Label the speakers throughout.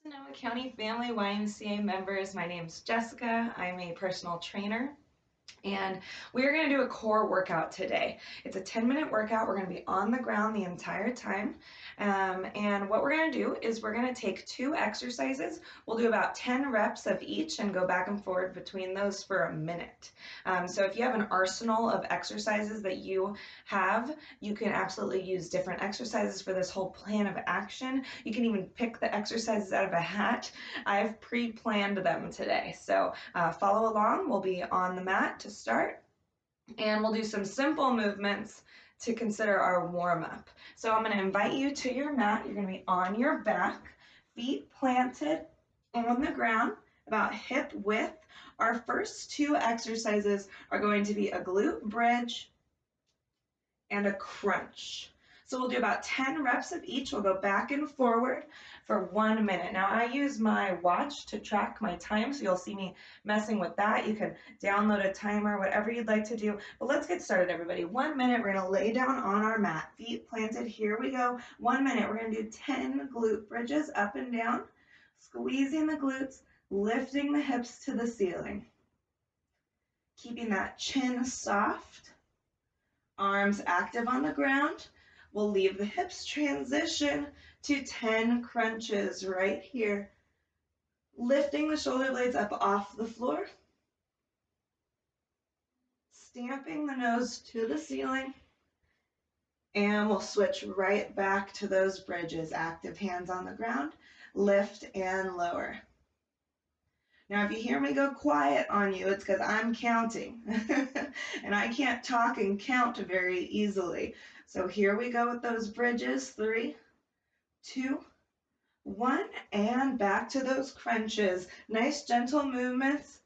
Speaker 1: Sonoma County Family YMCA members, my name's Jessica. I'm a personal trainer. And we're going to do a core workout today. It's a 10-minute workout. We're going to be on the ground the entire time. And what we're going to do is we're going to take 2 exercises. We'll do about 10 reps of each and go back and forth between those for a minute. So if you have an arsenal of exercises that you have, you can absolutely use different exercises for this whole plan of action. You can even pick the exercises out of a hat. I've pre-planned them today. So follow along. We'll be on the mat to start, and we'll do some simple movements to consider our warm-up. So I'm going to invite you to your mat. You're going to be on your back, feet planted on the ground, about hip width. Our first 2 exercises are going to be a glute bridge and a crunch. So we'll do about 10 reps of each. We'll go back and forward for 1 minute. Now I use my watch to track my time, so you'll see me messing with that. You can download a timer, whatever you'd like to do. But let's get started, everybody. 1 minute, we're gonna lay down on our mat, feet planted, here we go. 1 minute, we're gonna do 10 glute bridges up and down, squeezing the glutes, lifting the hips to the ceiling. Keeping that chin soft, arms active on the ground. We'll leave the hips transition to 10 crunches right here. Lifting the shoulder blades up off the floor. Stamping the nose to the ceiling. And we'll switch right back to those bridges. Active hands on the ground. Lift and lower. Now, if you hear me go quiet on you, it's because I'm counting. And I can't talk and count very easily. So here we go with those bridges. 3, 2, 1, and back to those crunches. Nice gentle movements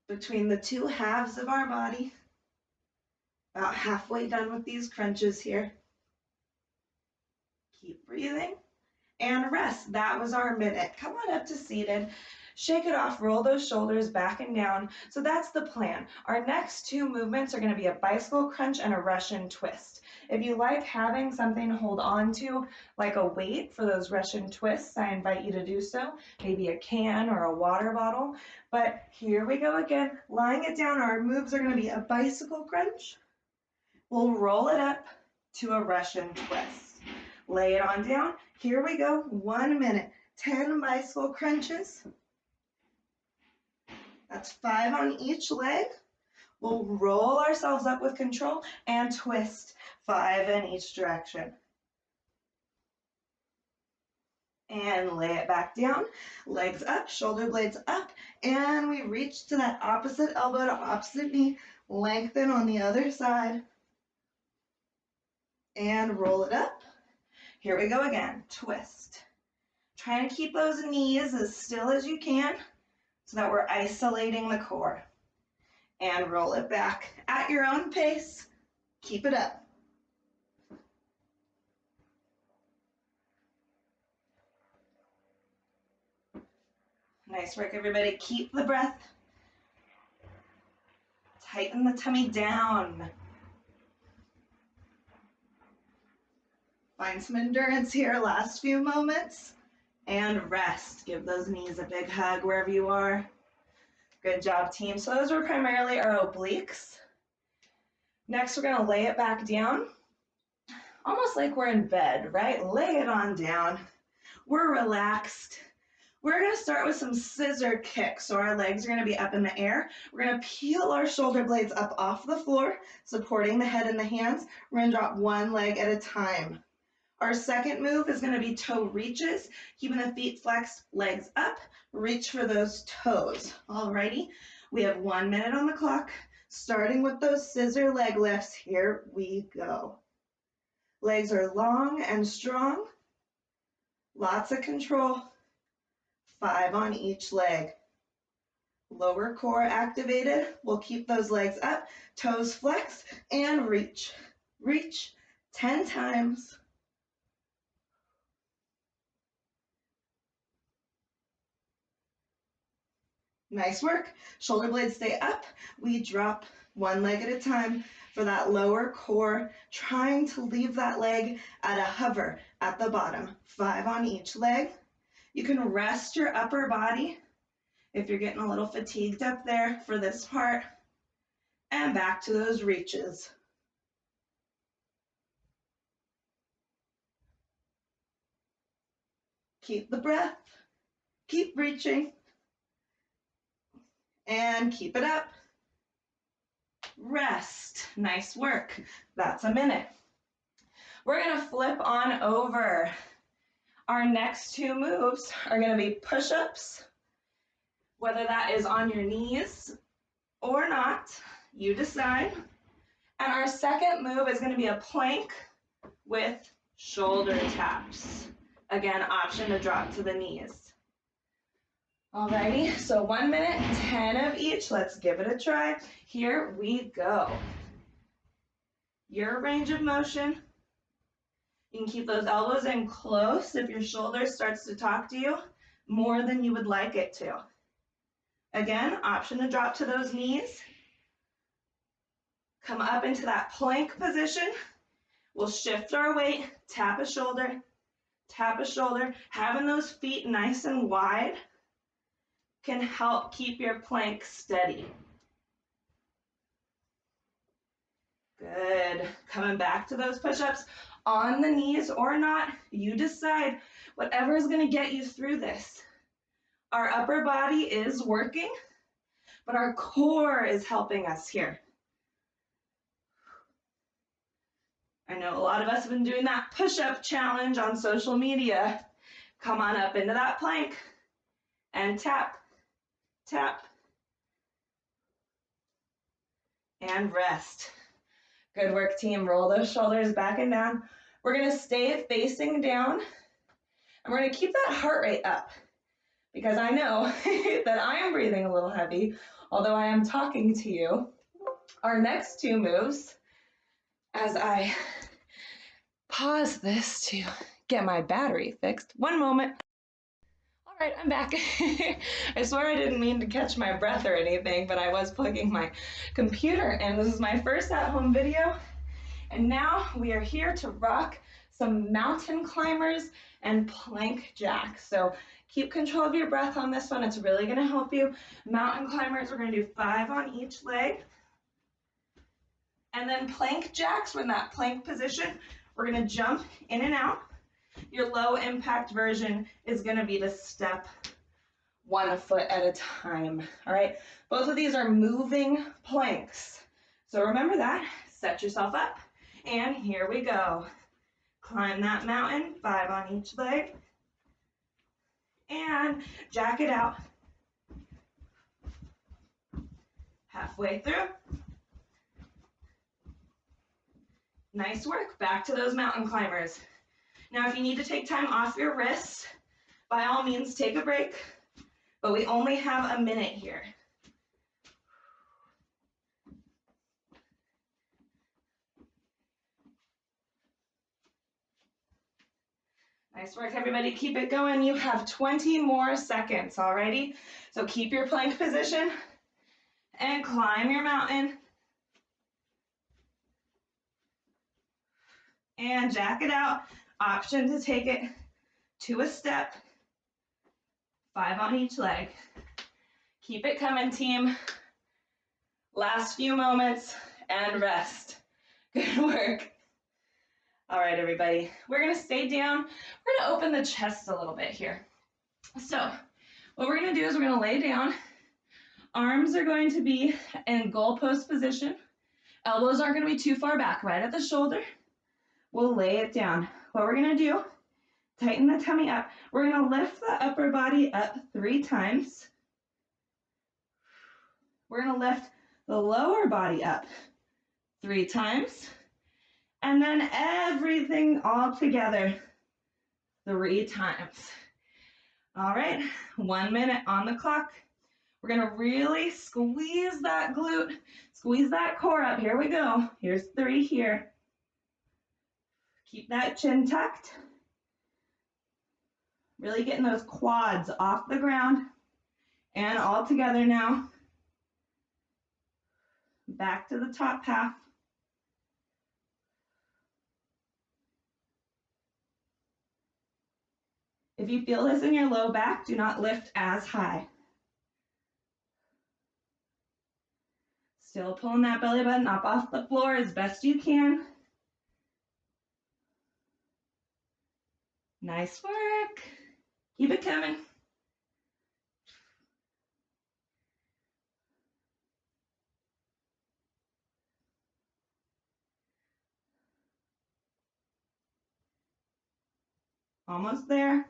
Speaker 1: between the 2 halves of our body. About halfway done with these crunches here. Keep breathing and rest. That was our minute. Come on up to seated. Shake it off, roll those shoulders back and down. So that's the plan. Our next 2 movements are going to be a bicycle crunch and a Russian twist. If you like having something to hold on to, like a weight for those Russian twists, I invite you to do so. Maybe a can or a water bottle. But here we go again, lying it down. Our moves are going to be a bicycle crunch. We'll roll it up to a Russian twist. Lay it on down. Here we go, 1 minute. 10 bicycle crunches. That's 5 on each leg. We'll roll ourselves up with control and twist 5 in each direction. And lay it back down, legs up, shoulder blades up, and we reach to that opposite elbow to opposite knee, lengthen on the other side, and roll it up. Here we go again, twist. Trying to keep those knees as still as you can so that we're isolating the core. And roll it back at your own pace. Keep it up. Nice work, everybody. Keep the breath. Tighten the tummy down. Find some endurance here, last few moments. And rest. Give those knees a big hug wherever you are. Good job, team. So those were primarily our obliques. Next, we're going to lay it back down. Almost like we're in bed, right? Lay it on down. We're relaxed. We're going to start with some scissor kicks. So our legs are going to be up in the air. We're going to peel our shoulder blades up off the floor, supporting the head and the hands. We're going to drop 1 leg at a time. Our second move is going to be toe reaches, keeping the feet flexed, legs up, reach for those toes. Alrighty, we have 1 minute on the clock, starting with those scissor leg lifts. Here we go. Legs are long and strong, lots of control, 5 on each leg. Lower core activated, we'll keep those legs up, toes flexed, and reach. Reach 10 times. Nice work. Shoulder blades stay up. We drop 1 leg at a time for that lower core, trying to leave that leg at a hover at the bottom. 5 on each leg. You can rest your upper body if you're getting a little fatigued up there for this part, and back to those reaches. Keep the breath, keep reaching, and keep it up. Rest. Nice work. That's a minute. We're going to flip on over. Our next two moves are going to be push-ups, whether that is on your knees or not, you decide. And our second move is going to be a plank with shoulder taps. Again, option to drop to the knees. Alrighty, so 1 minute, 10 of each. Let's give it a try. Here we go. Your range of motion. You can keep those elbows in close if your shoulder starts to talk to you more than you would like it to. Again, option to drop to those knees. Come up into that plank position. We'll shift our weight, tap a shoulder, having those feet nice and wide can help keep your plank steady. Good. Coming back to those push-ups on the knees or not, you decide. Whatever is going to get you through this. Our upper body is working, but our core is helping us here. I know a lot of us have been doing that push-up challenge on social media. Come on up into that plank and tap, tap, and rest. Good work, team. Roll those shoulders back and down. We're going to stay facing down, and we're going to keep that heart rate up because I know that I am breathing a little heavy, although I am talking to you. Our next two moves, as I pause this to get my battery fixed. 1 moment. All right, I'm back. I swear I didn't mean to catch my breath or anything, but I was plugging my computer, and this is my first at-home video. And now we are here to rock some mountain climbers and plank jacks. So keep control of your breath on this one. It's really going to help you. Mountain climbers, we're going to do 5 on each leg. And then plank jacks, we're in that plank position. We're going to jump in and out. Your low impact version is going to be to step 1 foot at a time. All right. Both of these are moving planks. So remember that. Set yourself up. And here we go. Climb that mountain, 5 on each leg. And jack it out. Halfway through. Nice work. Back to those mountain climbers. Now, if you need to take time off your wrists, by all means, take a break. But we only have a minute here. Nice work, everybody. Keep it going. You have 20 more seconds, alrighty? So keep your plank position and climb your mountain. And jack it out. Option to take it to a step. 5 on each leg. Keep it coming, team. Last few moments and rest. Good work. All right, everybody. We're going to stay down. We're going to open the chest a little bit here. So what we're going to do is we're going to lay down. Arms are going to be in goalpost position. Elbows aren't going to be too far back, right at the shoulder. We'll lay it down. What we're going to do, tighten the tummy up. We're going to lift the upper body up 3 times. We're going to lift the lower body up 3 times. And then everything all together 3 times. All right, 1 minute on the clock. We're going to really squeeze that glute, squeeze that core up. Here we go. Here's 3 here. Keep that chin tucked. Really getting those quads off the ground. And all together now. Back to the top half. If you feel this in your low back, do not lift as high. Still pulling that belly button up off the floor as best you can. Nice work. Keep it coming. Almost there.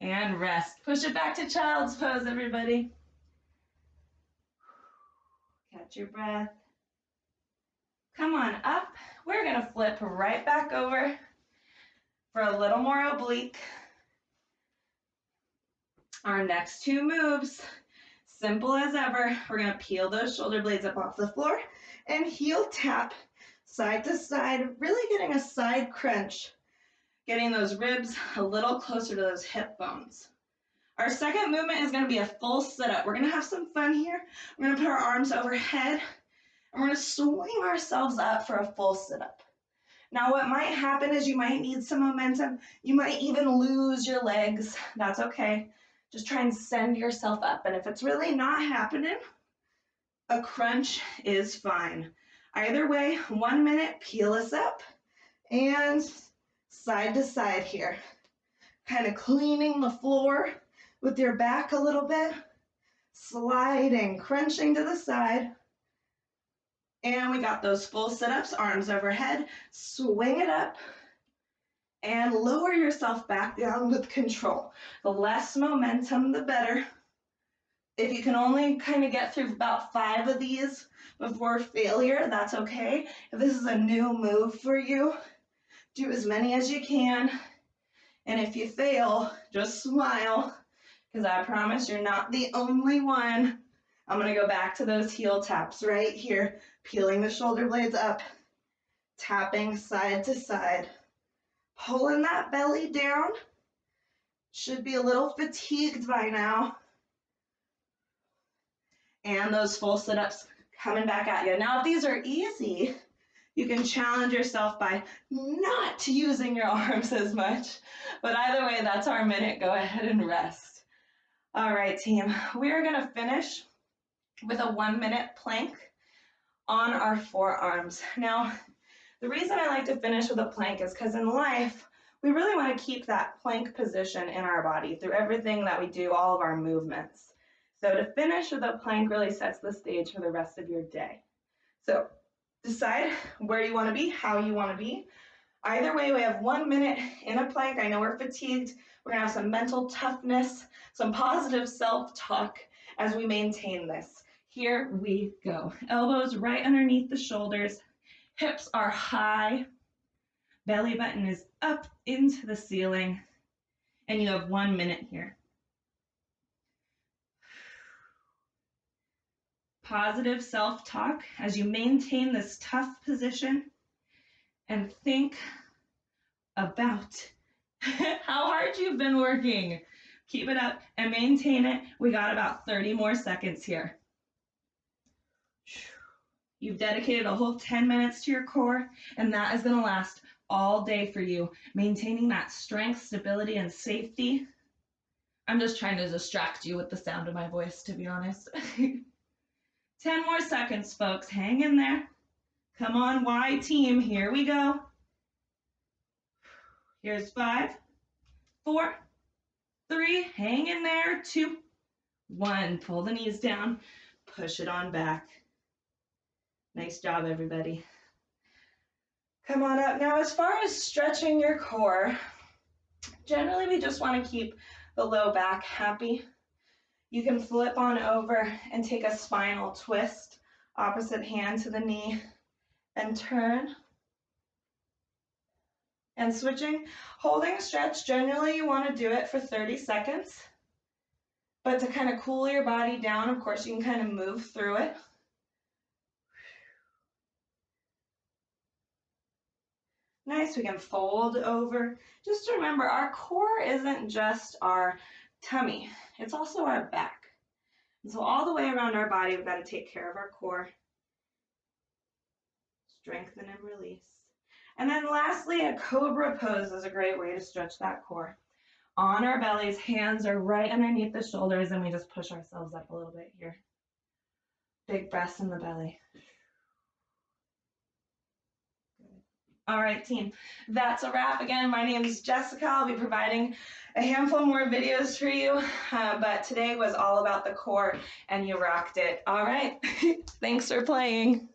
Speaker 1: And rest. Push it back to child's pose, everybody. Catch your breath. Come on up. We're gonna flip right back over for a little more oblique. Our next two moves, simple as ever. We're gonna peel those shoulder blades up off the floor and heel tap side to side, really getting a side crunch, getting those ribs a little closer to those hip bones. Our second movement is gonna be a full sit-up. We're gonna have some fun here. We're gonna put our arms overhead and we're gonna swing ourselves up for a full sit-up. Now what might happen is you might need some momentum. You might even lose your legs. That's okay. Just try and send yourself up. And if it's really not happening, a crunch is fine. Either way, 1 minute, peel us up and side to side here. Kind of cleaning the floor with your back a little bit, sliding, crunching to the side. And we got those full sit-ups, arms overhead, swing it up, and lower yourself back down with control. The less momentum, the better. If you can only kind of get through about 5 of these before failure, that's okay. If this is a new move for you, do as many as you can. And if you fail, just smile, because I promise you're not the only one. I'm gonna go back to those heel taps right here, peeling the shoulder blades up, tapping side to side, pulling that belly down. Should be a little fatigued by now. And those full sit-ups coming back at you. Now, if these are easy, you can challenge yourself by not using your arms as much. But either way, that's our minute. Go ahead and rest. All right, team. We are gonna finish with a 1 minute plank on our forearms. Now, the reason I like to finish with a plank is because in life, we really want to keep that plank position in our body through everything that we do, all of our movements. So to finish with a plank really sets the stage for the rest of your day. So decide where you want to be, how you want to be. Either way, we have 1 minute in a plank. I know we're fatigued. We're going to have some mental toughness, some positive self-talk as we maintain this. Here we go. Elbows right underneath the shoulders. Hips are high. Belly button is up into the ceiling. And you have 1 minute here. Positive self-talk as you maintain this tough position. And think about how hard you've been working. Keep it up and maintain it. We got about 30 more seconds here. You've dedicated a whole 10 minutes to your core, and that is going to last all day for you, maintaining that strength, stability, and safety. I'm just trying to distract you with the sound of my voice, to be honest. 10 more seconds, folks. Hang in there. Come on, Y team. Here we go. Here's 5, 4, 3. Hang in there. 2, 1. Pull the knees down. Push it on back. Nice job, everybody. Come on up. Now, as far as stretching your core, generally we just want to keep the low back happy. You can flip on over and take a spinal twist, opposite hand to the knee, and turn. And switching, holding a stretch, generally you want to do it for 30 seconds. But to kind of cool your body down, of course, you can kind of move through it. Nice, we can fold over. Just remember, our core isn't just our tummy, it's also our back. And so all the way around our body, we've got to take care of our core. Strengthen and release. And then lastly, a cobra pose is a great way to stretch that core. On our bellies, hands are right underneath the shoulders, and we just push ourselves up a little bit here. Big breaths in the belly. All right, team, that's a wrap. Again, my name is Jessica. I'll be providing a handful more videos for you, but today was all about the core, and you rocked it. All right, thanks for playing.